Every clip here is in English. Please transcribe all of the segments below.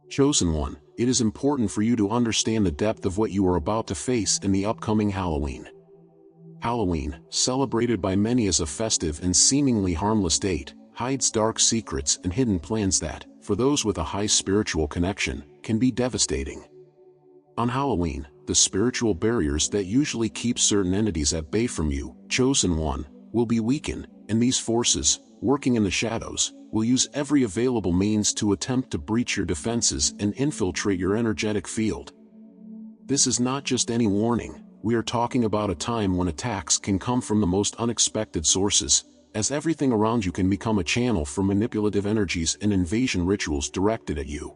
Chosen One, it is important for you to understand the depth of what you are about to face in the upcoming Halloween. Halloween, celebrated by many as a festive and seemingly harmless date, hides dark secrets and hidden plans that, for those with a high spiritual connection, can be devastating. On Halloween, the spiritual barriers that usually keep certain entities at bay from you, Chosen One, will be weakened, and these forces, working in the shadows, will use every available means to attempt to breach your defenses and infiltrate your energetic field. This is not just any warning, we are talking about a time when attacks can come from the most unexpected sources, as everything around you can become a channel for manipulative energies and invasion rituals directed at you.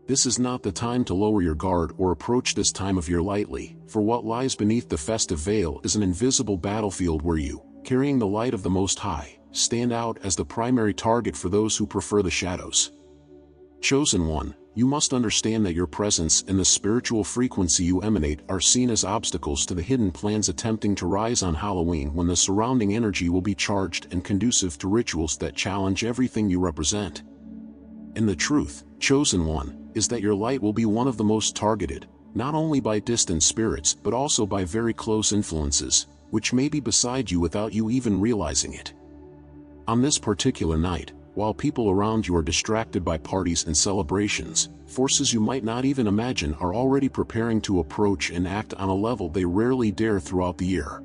This is not the time to lower your guard or approach this time of year lightly, for what lies beneath the festive veil is an invisible battlefield where you, carrying the light of the Most High, stand out as the primary target for those who prefer the shadows. Chosen One, you must understand that your presence and the spiritual frequency you emanate are seen as obstacles to the hidden plans attempting to rise on Halloween, when the surrounding energy will be charged and conducive to rituals that challenge everything you represent. And the truth, Chosen One, is that your light will be one of the most targeted, not only by distant spirits but also by very close influences, which may be beside you without you even realizing it. On this particular night, while people around you are distracted by parties and celebrations, forces you might not even imagine are already preparing to approach and act on a level they rarely dare throughout the year.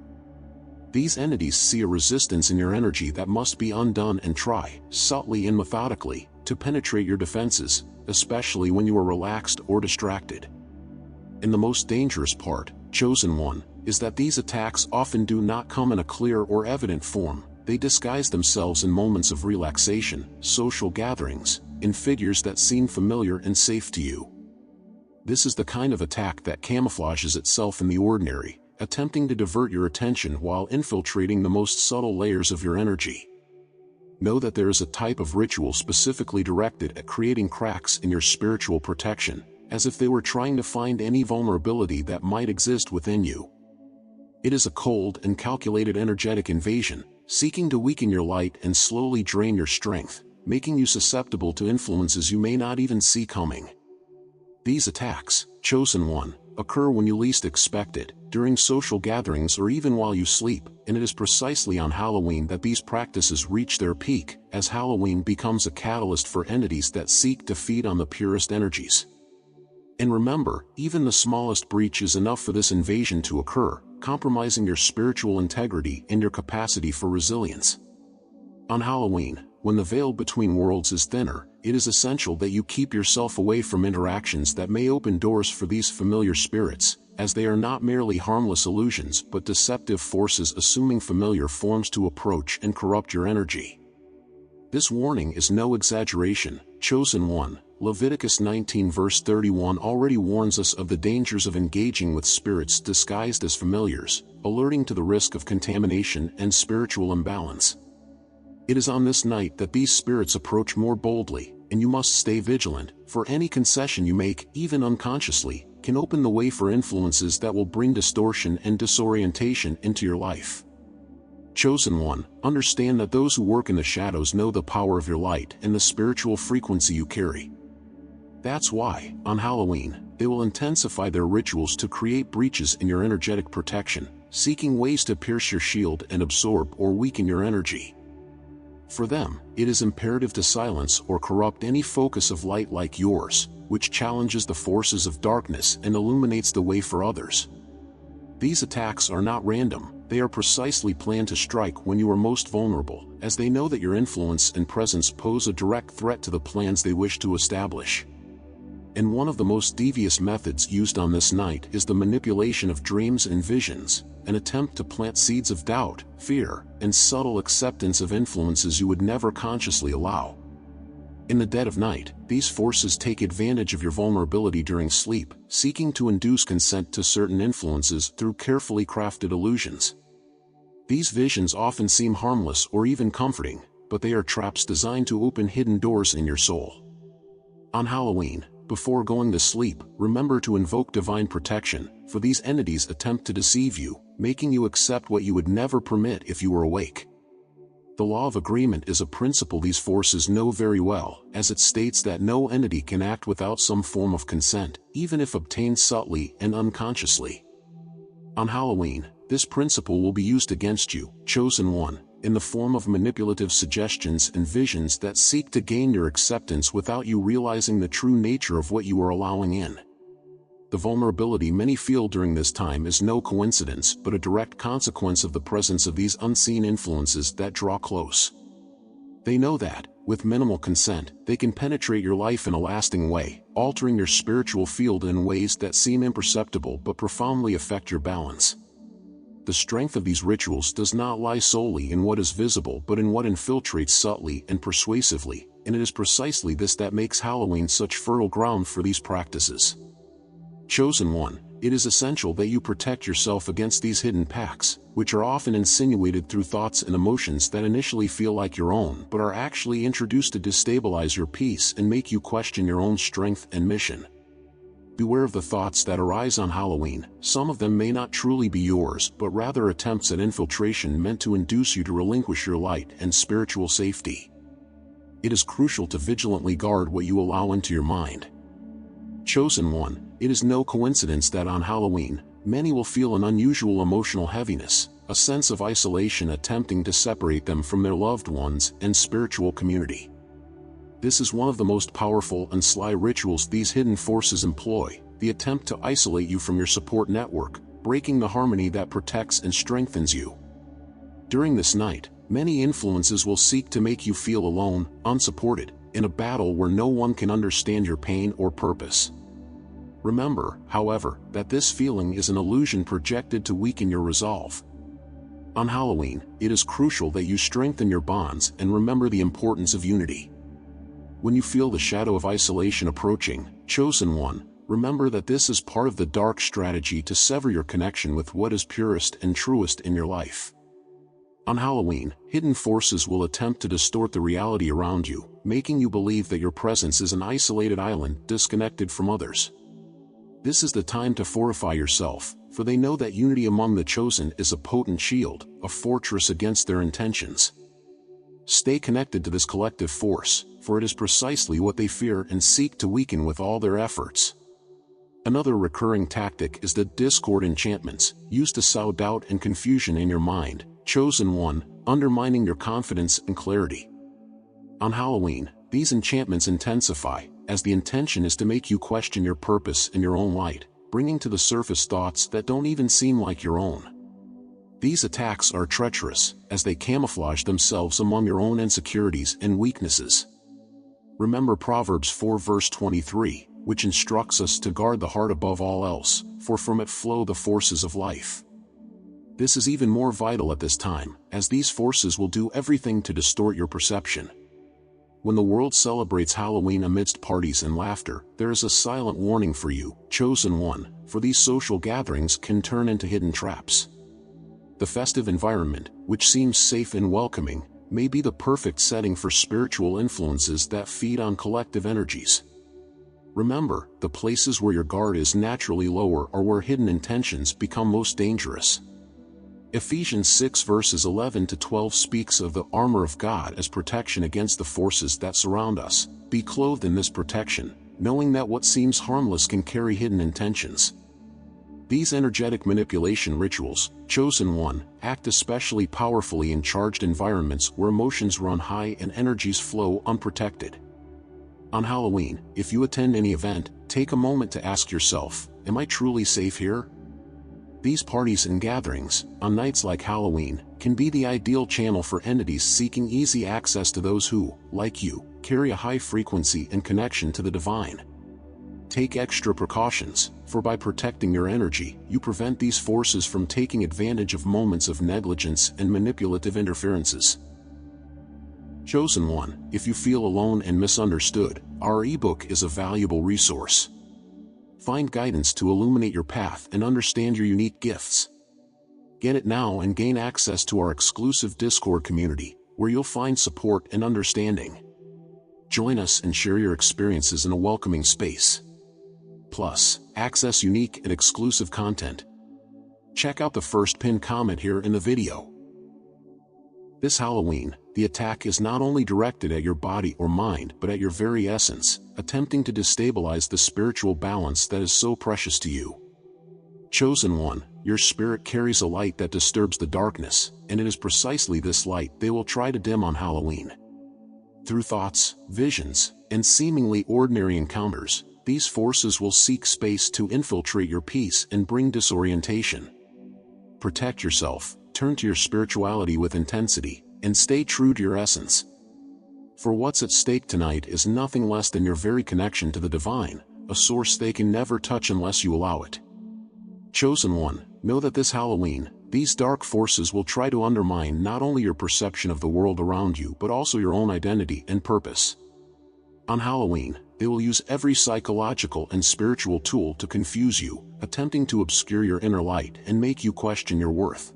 These entities see a resistance in your energy that must be undone and try, subtly and methodically, to penetrate your defenses, especially when you are relaxed or distracted. And the most dangerous part, Chosen One, is that these attacks often do not come in a clear or evident form. They disguise themselves in moments of relaxation, social gatherings, in figures that seem familiar and safe to you. This is the kind of attack that camouflages itself in the ordinary, attempting to divert your attention while infiltrating the most subtle layers of your energy. Know that there is a type of ritual specifically directed at creating cracks in your spiritual protection, as if they were trying to find any vulnerability that might exist within you. It is a cold and calculated energetic invasion, seeking to weaken your light and slowly drain your strength, making you susceptible to influences you may not even see coming. These attacks, Chosen One, occur when you least expect it, during social gatherings or even while you sleep, and it is precisely on Halloween that these practices reach their peak, as Halloween becomes a catalyst for entities that seek to feed on the purest energies. And remember, even the smallest breach is enough for this invasion to occur, compromising your spiritual integrity and your capacity for resilience. On Halloween, when the veil between worlds is thinner, it is essential that you keep yourself away from interactions that may open doors for these familiar spirits, as they are not merely harmless illusions but deceptive forces assuming familiar forms to approach and corrupt your energy. This warning is no exaggeration, Chosen One. Leviticus 19 verse 31 already warns us of the dangers of engaging with spirits disguised as familiars, alerting to the risk of contamination and spiritual imbalance. It is on this night that these spirits approach more boldly, and you must stay vigilant, for any concession you make, even unconsciously, can open the way for influences that will bring distortion and disorientation into your life. Chosen One, understand that those who work in the shadows know the power of your light and the spiritual frequency you carry. That's why, on Halloween, they will intensify their rituals to create breaches in your energetic protection, seeking ways to pierce your shield and absorb or weaken your energy. For them, it is imperative to silence or corrupt any focus of light like yours, which challenges the forces of darkness and illuminates the way for others. These attacks are not random, they are precisely planned to strike when you are most vulnerable, as they know that your influence and presence pose a direct threat to the plans they wish to establish. And one of the most devious methods used on this night is the manipulation of dreams and visions, an attempt to plant seeds of doubt, fear, and subtle acceptance of influences you would never consciously allow. In the dead of night, these forces take advantage of your vulnerability during sleep, seeking to induce consent to certain influences through carefully crafted illusions. These visions often seem harmless or even comforting, but they are traps designed to open hidden doors in your soul. On Halloween, before going to sleep, remember to invoke divine protection, for these entities attempt to deceive you, making you accept what you would never permit if you were awake. The law of agreement is a principle these forces know very well, as it states that no entity can act without some form of consent, even if obtained subtly and unconsciously. On Halloween, this principle will be used against you, Chosen One, in the form of manipulative suggestions and visions that seek to gain your acceptance without you realizing the true nature of what you are allowing in. The vulnerability many feel during this time is no coincidence but a direct consequence of the presence of these unseen influences that draw close. They know that, with minimal consent, they can penetrate your life in a lasting way, altering your spiritual field in ways that seem imperceptible but profoundly affect your balance. The strength of these rituals does not lie solely in what is visible but in what infiltrates subtly and persuasively, and it is precisely this that makes Halloween such fertile ground for these practices. Chosen One, it is essential that you protect yourself against these hidden pacts, which are often insinuated through thoughts and emotions that initially feel like your own but are actually introduced to destabilize your peace and make you question your own strength and mission. Beware of the thoughts that arise on Halloween. Some of them may not truly be yours but rather attempts at infiltration meant to induce you to relinquish your light and spiritual safety. It is crucial to vigilantly guard what you allow into your mind. Chosen One, it is no coincidence that on Halloween, many will feel an unusual emotional heaviness, a sense of isolation attempting to separate them from their loved ones and spiritual community. This is one of the most powerful and sly rituals these hidden forces employ, the attempt to isolate you from your support network, breaking the harmony that protects and strengthens you. During this night, many influences will seek to make you feel alone, unsupported, in a battle where no one can understand your pain or purpose. Remember, however, that this feeling is an illusion projected to weaken your resolve. On Halloween, it is crucial that you strengthen your bonds and remember the importance of unity. When you feel the shadow of isolation approaching, Chosen One, remember that this is part of the dark strategy to sever your connection with what is purest and truest in your life. On Halloween, hidden forces will attempt to distort the reality around you, making you believe that your presence is an isolated island disconnected from others. This is the time to fortify yourself, for they know that unity among the chosen is a potent shield, a fortress against their intentions. Stay connected to this collective force, for it is precisely what they fear and seek to weaken with all their efforts. Another recurring tactic is the discord enchantments, used to sow doubt and confusion in your mind, Chosen One, undermining your confidence and clarity. On Halloween, these enchantments intensify, as the intention is to make you question your purpose and your own light, bringing to the surface thoughts that don't even seem like your own. These attacks are treacherous, as they camouflage themselves among your own insecurities and weaknesses. Remember Proverbs 4 verse 23, which instructs us to guard the heart above all else, for from it flow the forces of life. This is even more vital at this time, as these forces will do everything to distort your perception. When the world celebrates Halloween amidst parties and laughter, there is a silent warning for you, Chosen One, for these social gatherings can turn into hidden traps. The festive environment, which seems safe and welcoming, may be the perfect setting for spiritual influences that feed on collective energies. Remember, the places where your guard is naturally lower are where hidden intentions become most dangerous. Ephesians 6 verses 11 to 12 speaks of the armor of God as protection against the forces that surround us. Be clothed in this protection, knowing that what seems harmless can carry hidden intentions. These energetic manipulation rituals, Chosen One, act especially powerfully in charged environments where emotions run high and energies flow unprotected. On Halloween, if you attend any event, take a moment to ask yourself, am I truly safe here? These parties and gatherings, on nights like Halloween, can be the ideal channel for entities seeking easy access to those who, like you, carry a high frequency and connection to the divine. Take extra precautions, for by protecting your energy, you prevent these forces from taking advantage of moments of negligence and manipulative interferences. Chosen One, if you feel alone and misunderstood, our ebook is a valuable resource. Find guidance to illuminate your path and understand your unique gifts. Get it now and gain access to our exclusive Discord community, where you'll find support and understanding. Join us and share your experiences in a welcoming space. Plus, access unique and exclusive content. Check out the first pinned comment here in the video. This Halloween, the attack is not only directed at your body or mind but at your very essence, attempting to destabilize the spiritual balance that is so precious to you. Chosen One, your spirit carries a light that disturbs the darkness, and it is precisely this light they will try to dim on Halloween. Through thoughts, visions, and seemingly ordinary encounters, these forces will seek space to infiltrate your peace and bring disorientation. Protect yourself, turn to your spirituality with intensity, and stay true to your essence. For what's at stake tonight is nothing less than your very connection to the divine, a source they can never touch unless you allow it. Chosen One, know that this Halloween, these dark forces will try to undermine not only your perception of the world around you but also your own identity and purpose. On Halloween, they will use every psychological and spiritual tool to confuse you, attempting to obscure your inner light and make you question your worth.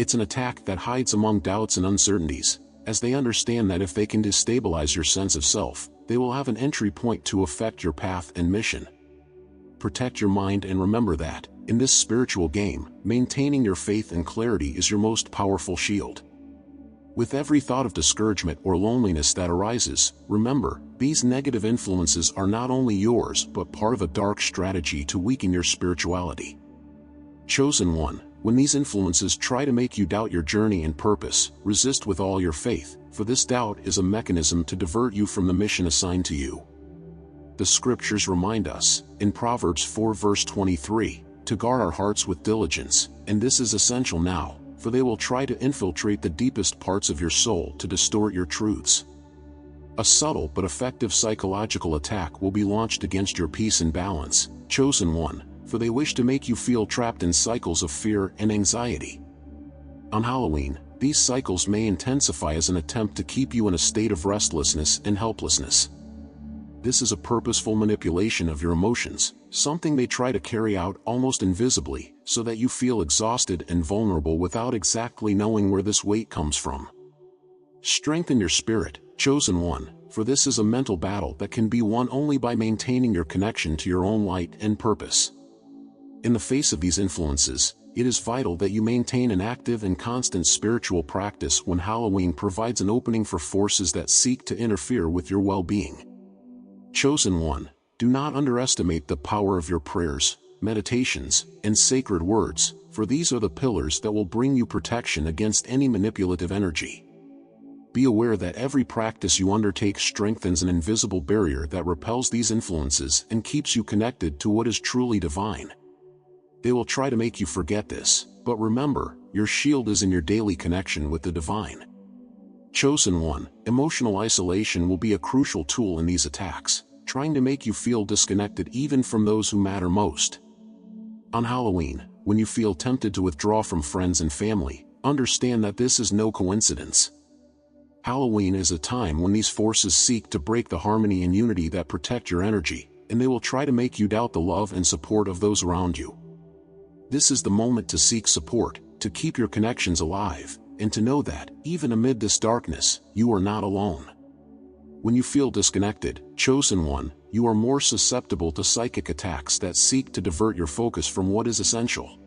It's an attack that hides among doubts and uncertainties, as they understand that if they can destabilize your sense of self, they will have an entry point to affect your path and mission. Protect your mind and remember that, in this spiritual game, maintaining your faith and clarity is your most powerful shield. With every thought of discouragement or loneliness that arises, remember, these negative influences are not only yours but part of a dark strategy to weaken your spirituality. Chosen One, when these influences try to make you doubt your journey and purpose, resist with all your faith, for this doubt is a mechanism to divert you from the mission assigned to you. The scriptures remind us, in Proverbs 4 verse 23, to guard our hearts with diligence, and this is essential now, for they will try to infiltrate the deepest parts of your soul to distort your truths. A subtle but effective psychological attack will be launched against your peace and balance, Chosen One, for they wish to make you feel trapped in cycles of fear and anxiety. On Halloween, these cycles may intensify as an attempt to keep you in a state of restlessness and helplessness. This is a purposeful manipulation of your emotions, something they try to carry out almost invisibly, so that you feel exhausted and vulnerable without exactly knowing where this weight comes from. Strengthen your spirit, Chosen One, for this is a mental battle that can be won only by maintaining your connection to your own light and purpose. In the face of these influences, it is vital that you maintain an active and constant spiritual practice when Halloween provides an opening for forces that seek to interfere with your well-being. Chosen One, do not underestimate the power of your prayers, meditations, and sacred words, for these are the pillars that will bring you protection against any manipulative energy. Be aware that every practice you undertake strengthens an invisible barrier that repels these influences and keeps you connected to what is truly divine. They will try to make you forget this, but remember, your shield is in your daily connection with the divine. Chosen One, emotional isolation will be a crucial tool in these attacks, trying to make you feel disconnected even from those who matter most. On Halloween, when you feel tempted to withdraw from friends and family, understand that this is no coincidence. Halloween is a time when these forces seek to break the harmony and unity that protect your energy, and they will try to make you doubt the love and support of those around you. This is the moment to seek support, to keep your connections alive, and to know that, even amid this darkness, you are not alone. When you feel disconnected, Chosen One, you are more susceptible to psychic attacks that seek to divert your focus from what is essential.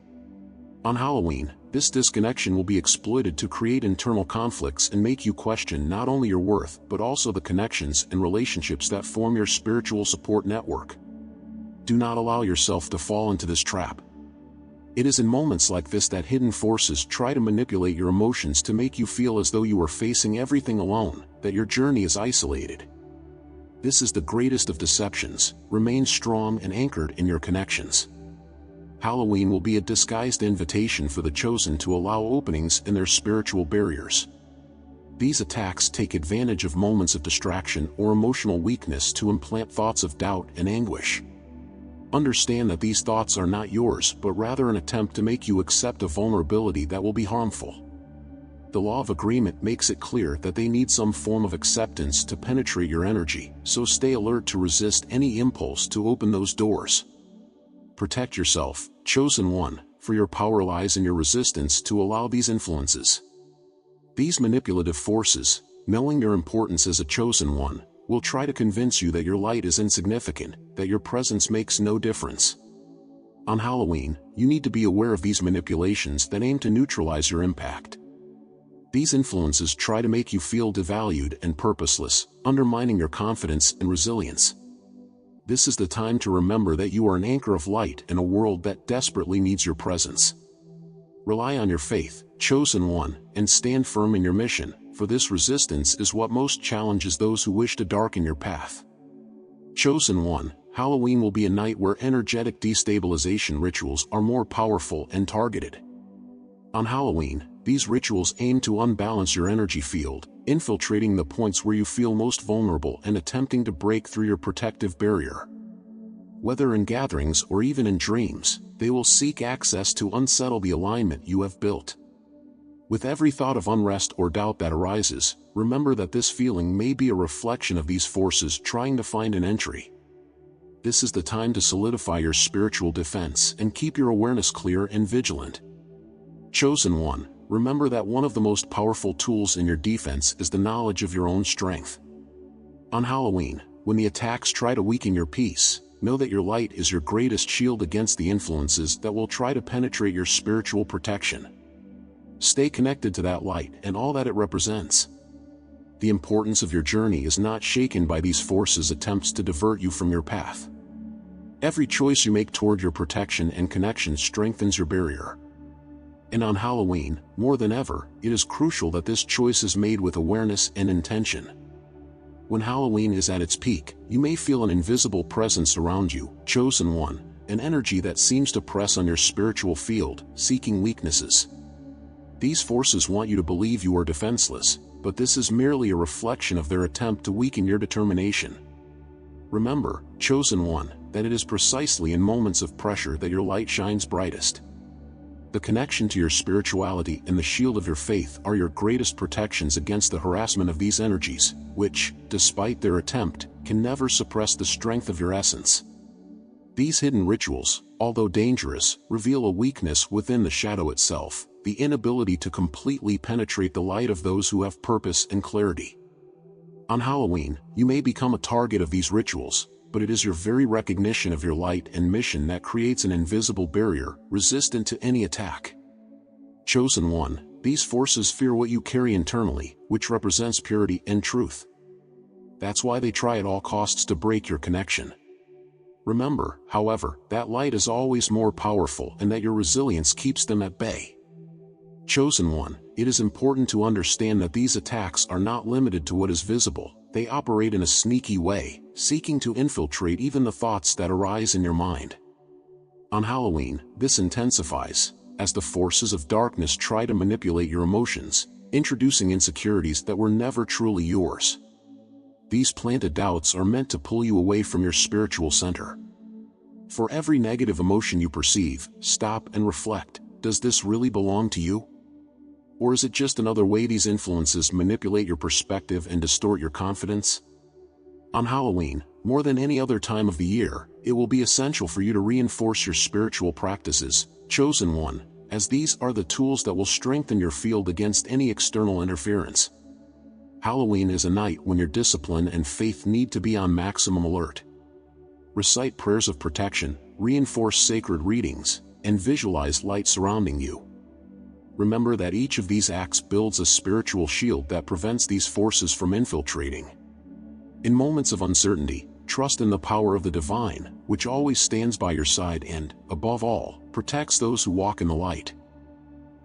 On Halloween, this disconnection will be exploited to create internal conflicts and make you question not only your worth but also the connections and relationships that form your spiritual support network. Do not allow yourself to fall into this trap. It is in moments like this that hidden forces try to manipulate your emotions to make you feel as though you are facing everything alone, that your journey is isolated. This is the greatest of deceptions. Remain strong and anchored in your connections. Halloween will be a disguised invitation for the chosen to allow openings in their spiritual barriers. These attacks take advantage of moments of distraction or emotional weakness to implant thoughts of doubt and anguish. Understand that these thoughts are not yours but rather an attempt to make you accept a vulnerability that will be harmful. The law of agreement makes it clear that they need some form of acceptance to penetrate your energy, so stay alert to resist any impulse to open those doors. Protect yourself, Chosen One, for your power lies in your resistance to allow these influences. These manipulative forces, knowing your importance as a Chosen One, will try to convince you that your light is insignificant, that your presence makes no difference. On Halloween, you need to be aware of these manipulations that aim to neutralize your impact. These influences try to make you feel devalued and purposeless, undermining your confidence and resilience. This is the time to remember that you are an anchor of light in a world that desperately needs your presence. Rely on your faith, chosen one, and stand firm in your mission, for this resistance is what most challenges those who wish to darken your path. Chosen one, Halloween will be a night where energetic destabilization rituals are more powerful and targeted. On Halloween, these rituals aim to unbalance your energy field, infiltrating the points where you feel most vulnerable and attempting to break through your protective barrier. Whether in gatherings or even in dreams, they will seek access to unsettle the alignment you have built. With every thought of unrest or doubt that arises, remember that this feeling may be a reflection of these forces trying to find an entry. This is the time to solidify your spiritual defense and keep your awareness clear and vigilant. Chosen one, remember that one of the most powerful tools in your defense is the knowledge of your own strength. On Halloween, when the attacks try to weaken your peace, know that your light is your greatest shield against the influences that will try to penetrate your spiritual protection. Stay connected to that light and all that it represents. The importance of your journey is not shaken by these forces' attempts to divert you from your path. Every choice you make toward your protection and connection strengthens your barrier. And on Halloween, more than ever, it is crucial that this choice is made with awareness and intention. When Halloween is at its peak, you may feel an invisible presence around you, chosen one, an energy that seems to press on your spiritual field, seeking weaknesses. These forces want you to believe you are defenseless, but this is merely a reflection of their attempt to weaken your determination. Remember, chosen one, that it is precisely in moments of pressure that your light shines brightest. The connection to your spirituality and the shield of your faith are your greatest protections against the harassment of these energies, which, despite their attempt, can never suppress the strength of your essence. These hidden rituals, although dangerous, reveal a weakness within the shadow itself, the inability to completely penetrate the light of those who have purpose and clarity. On Halloween, you may become a target of these rituals, but it is your very recognition of your light and mission that creates an invisible barrier, resistant to any attack. Chosen one, these forces fear what you carry internally, which represents purity and truth. That's why they try at all costs to break your connection. Remember, however, that light is always more powerful and that your resilience keeps them at bay. Chosen one, it is important to understand that these attacks are not limited to what is visible. They operate in a sneaky way, seeking to infiltrate even the thoughts that arise in your mind. On Halloween, this intensifies, as the forces of darkness try to manipulate your emotions, introducing insecurities that were never truly yours. These planted doubts are meant to pull you away from your spiritual center. For every negative emotion you perceive, stop and reflect. Does this really belong to you? Or is it just another way these influences manipulate your perspective and distort your confidence? On Halloween, more than any other time of the year, it will be essential for you to reinforce your spiritual practices, chosen one, as these are the tools that will strengthen your field against any external interference. Halloween is a night when your discipline and faith need to be on maximum alert. Recite prayers of protection, reinforce sacred readings, and visualize light surrounding you. Remember that each of these acts builds a spiritual shield that prevents these forces from infiltrating. In moments of uncertainty, trust in the power of the divine, which always stands by your side and, above all, protects those who walk in the light.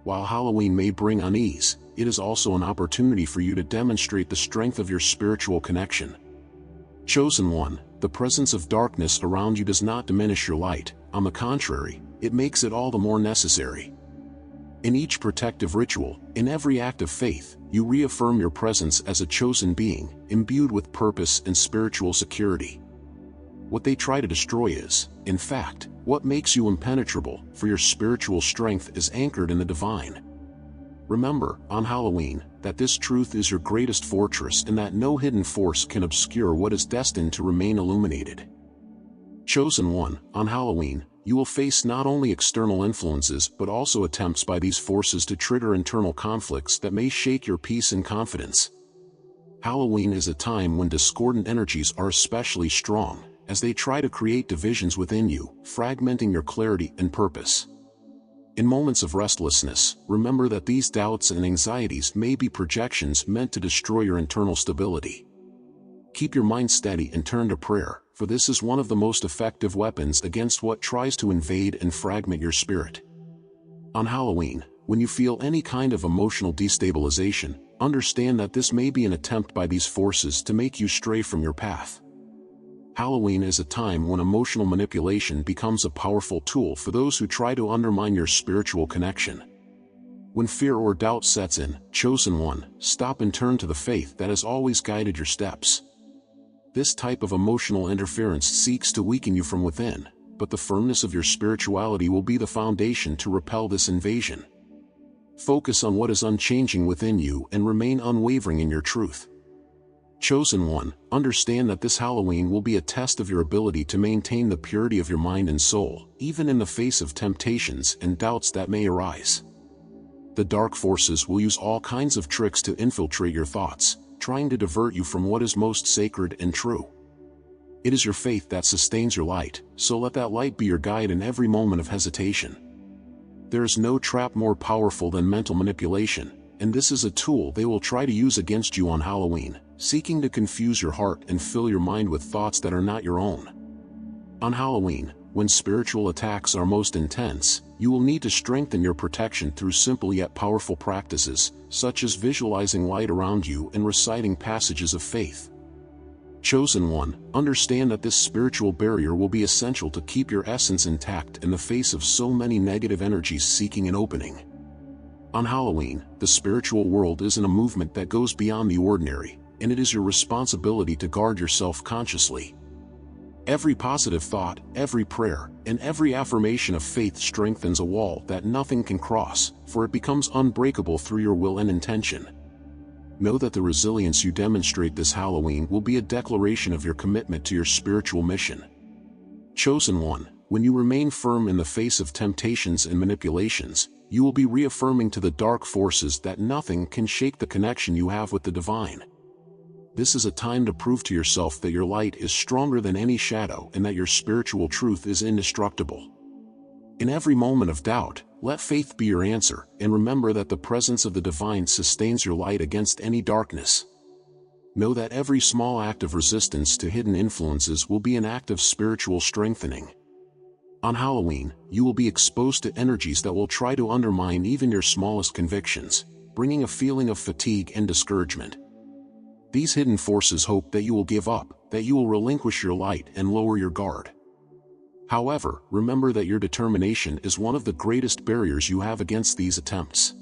While Halloween may bring unease, it is also an opportunity for you to demonstrate the strength of your spiritual connection. Chosen one, the presence of darkness around you does not diminish your light. On the contrary, it makes it all the more necessary. In each protective ritual, in every act of faith, you reaffirm your presence as a chosen being, imbued with purpose and spiritual security. What they try to destroy is, in fact, what makes you impenetrable, for your spiritual strength is anchored in the divine. Remember, on Halloween, that this truth is your greatest fortress and that no hidden force can obscure what is destined to remain illuminated. Chosen one, on Halloween, you will face not only external influences but also attempts by these forces to trigger internal conflicts that may shake your peace and confidence. Halloween is a time when discordant energies are especially strong, as they try to create divisions within you, fragmenting your clarity and purpose. In moments of restlessness, remember that these doubts and anxieties may be projections meant to destroy your internal stability. Keep your mind steady and turn to prayer, for this is one of the most effective weapons against what tries to invade and fragment your spirit. On Halloween, when you feel any kind of emotional destabilization, understand that this may be an attempt by these forces to make you stray from your path. Halloween is a time when emotional manipulation becomes a powerful tool for those who try to undermine your spiritual connection. When fear or doubt sets in, chosen one, stop and turn to the faith that has always guided your steps. This type of emotional interference seeks to weaken you from within, but the firmness of your spirituality will be the foundation to repel this invasion. Focus on what is unchanging within you and remain unwavering in your truth. Chosen one, understand that this Halloween will be a test of your ability to maintain the purity of your mind and soul, even in the face of temptations and doubts that may arise. The dark forces will use all kinds of tricks to infiltrate your thoughts, trying to divert you from what is most sacred and true. It is your faith that sustains your light, so let that light be your guide in every moment of hesitation. There is no trap more powerful than mental manipulation, and this is a tool they will try to use against you on Halloween, seeking to confuse your heart and fill your mind with thoughts that are not your own. On Halloween, when spiritual attacks are most intense, you will need to strengthen your protection through simple yet powerful practices, such as visualizing light around you and reciting passages of faith. Chosen one, understand that this spiritual barrier will be essential to keep your essence intact in the face of so many negative energies seeking an opening. On Halloween, the spiritual world is in a movement that goes beyond the ordinary, and it is your responsibility to guard yourself consciously. Every positive thought, every prayer, and every affirmation of faith strengthens a wall that nothing can cross, for it becomes unbreakable through your will and intention. Know that the resilience you demonstrate this Halloween will be a declaration of your commitment to your spiritual mission. Chosen one, when you remain firm in the face of temptations and manipulations, you will be reaffirming to the dark forces that nothing can shake the connection you have with the divine. This is a time to prove to yourself that your light is stronger than any shadow and that your spiritual truth is indestructible. In every moment of doubt, let faith be your answer, and remember that the presence of the divine sustains your light against any darkness. Know that every small act of resistance to hidden influences will be an act of spiritual strengthening. On Halloween, you will be exposed to energies that will try to undermine even your smallest convictions, bringing a feeling of fatigue and discouragement. These hidden forces hope that you will give up, that you will relinquish your light and lower your guard. However, remember that your determination is one of the greatest barriers you have against these attempts.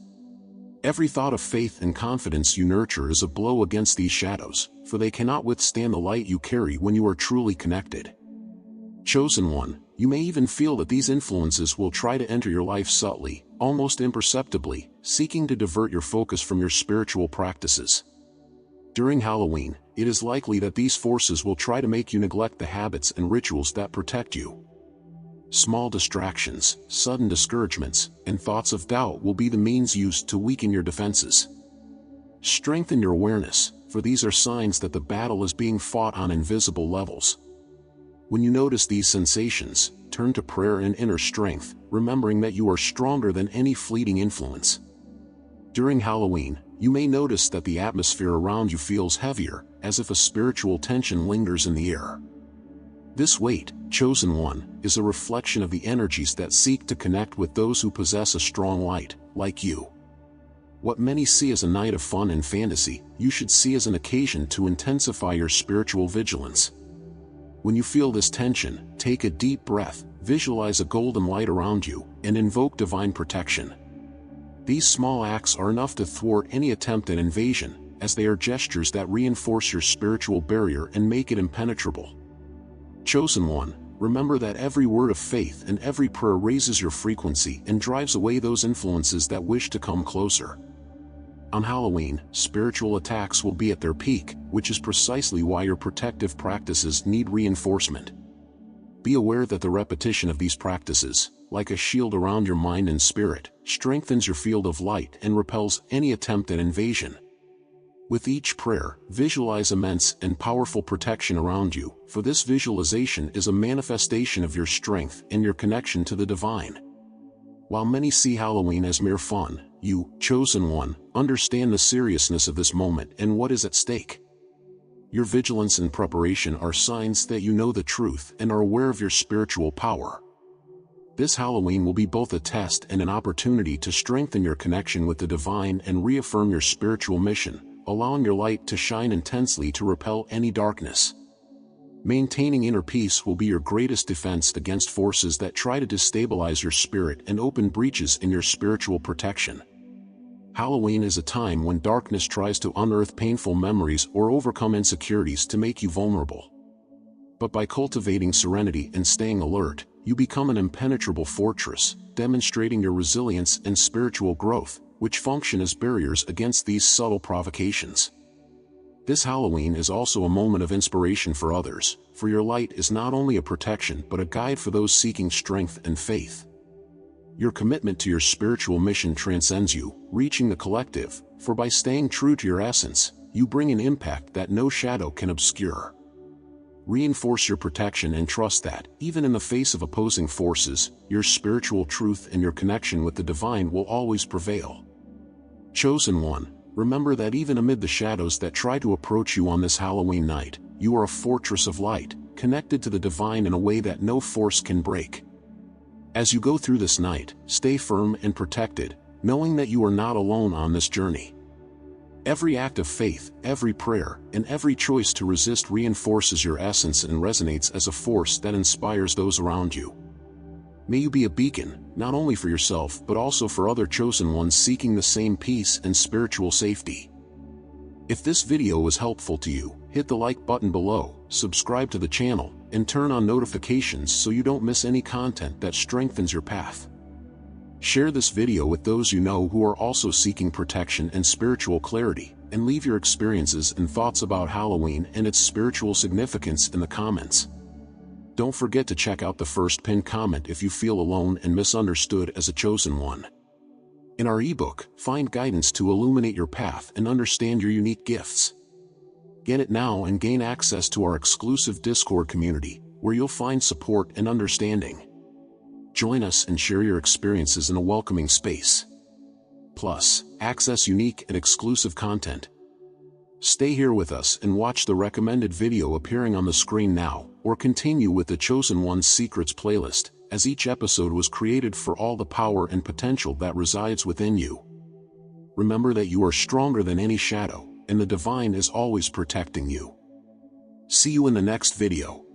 Every thought of faith and confidence you nurture is a blow against these shadows, for they cannot withstand the light you carry when you are truly connected. Chosen one, you may even feel that these influences will try to enter your life subtly, almost imperceptibly, seeking to divert your focus from your spiritual practices. During Halloween, it is likely that these forces will try to make you neglect the habits and rituals that protect you. Small distractions, sudden discouragements, and thoughts of doubt will be the means used to weaken your defenses. Strengthen your awareness, for these are signs that the battle is being fought on invisible levels. When you notice these sensations, turn to prayer and inner strength, remembering that you are stronger than any fleeting influence. During Halloween, you may notice that the atmosphere around you feels heavier, as if a spiritual tension lingers in the air. This weight, chosen one, is a reflection of the energies that seek to connect with those who possess a strong light, like you. What many see as a night of fun and fantasy, you should see as an occasion to intensify your spiritual vigilance. When you feel this tension, take a deep breath, visualize a golden light around you, and invoke divine protection. These small acts are enough to thwart any attempt at invasion, as they are gestures that reinforce your spiritual barrier and make it impenetrable. Chosen one, remember that every word of faith and every prayer raises your frequency and drives away those influences that wish to come closer. On Halloween, spiritual attacks will be at their peak, which is precisely why your protective practices need reinforcement. Be aware that the repetition of these practices, like a shield around your mind and spirit, strengthens your field of light and repels any attempt at invasion. With each prayer, visualize immense and powerful protection around you, for this visualization is a manifestation of your strength and your connection to the divine. While many see Halloween as mere fun, you, chosen one, understand the seriousness of this moment and what is at stake. Your vigilance and preparation are signs that you know the truth and are aware of your spiritual power. This Halloween will be both a test and an opportunity to strengthen your connection with the divine and reaffirm your spiritual mission, allowing your light to shine intensely to repel any darkness. Maintaining inner peace will be your greatest defense against forces that try to destabilize your spirit and open breaches in your spiritual protection. Halloween is a time when darkness tries to unearth painful memories or overcome insecurities to make you vulnerable. But by cultivating serenity and staying alert, you become an impenetrable fortress, demonstrating your resilience and spiritual growth, which function as barriers against these subtle provocations. This Halloween is also a moment of inspiration for others, for your light is not only a protection but a guide for those seeking strength and faith. Your commitment to your spiritual mission transcends you, reaching the collective, for by staying true to your essence, you bring an impact that no shadow can obscure. Reinforce your protection and trust that, even in the face of opposing forces, your spiritual truth and your connection with the divine will always prevail. Chosen one, remember that even amid the shadows that try to approach you on this Halloween night, you are a fortress of light, connected to the divine in a way that no force can break. As you go through this night, stay firm and protected, knowing that you are not alone on this journey. Every act of faith, every prayer, and every choice to resist reinforces your essence and resonates as a force that inspires those around you. May you be a beacon, not only for yourself but also for other chosen ones seeking the same peace and spiritual safety. If this video was helpful to you, hit the like button below, subscribe to the channel, and turn on notifications so you don't miss any content that strengthens your path. Share this video with those you know who are also seeking protection and spiritual clarity, and leave your experiences and thoughts about Halloween and its spiritual significance in the comments. Don't forget to check out the first pinned comment if you feel alone and misunderstood as a chosen one. In our ebook, find guidance to illuminate your path and understand your unique gifts. Get it now and gain access to our exclusive Discord community, where you'll find support and understanding. Join us and share your experiences in a welcoming space. Plus, access unique and exclusive content. Stay here with us and watch the recommended video appearing on the screen now, or continue with the Chosen One's Secrets playlist, as each episode was created for all the power and potential that resides within you. Remember that you are stronger than any shadow, and the divine is always protecting you. See you in the next video.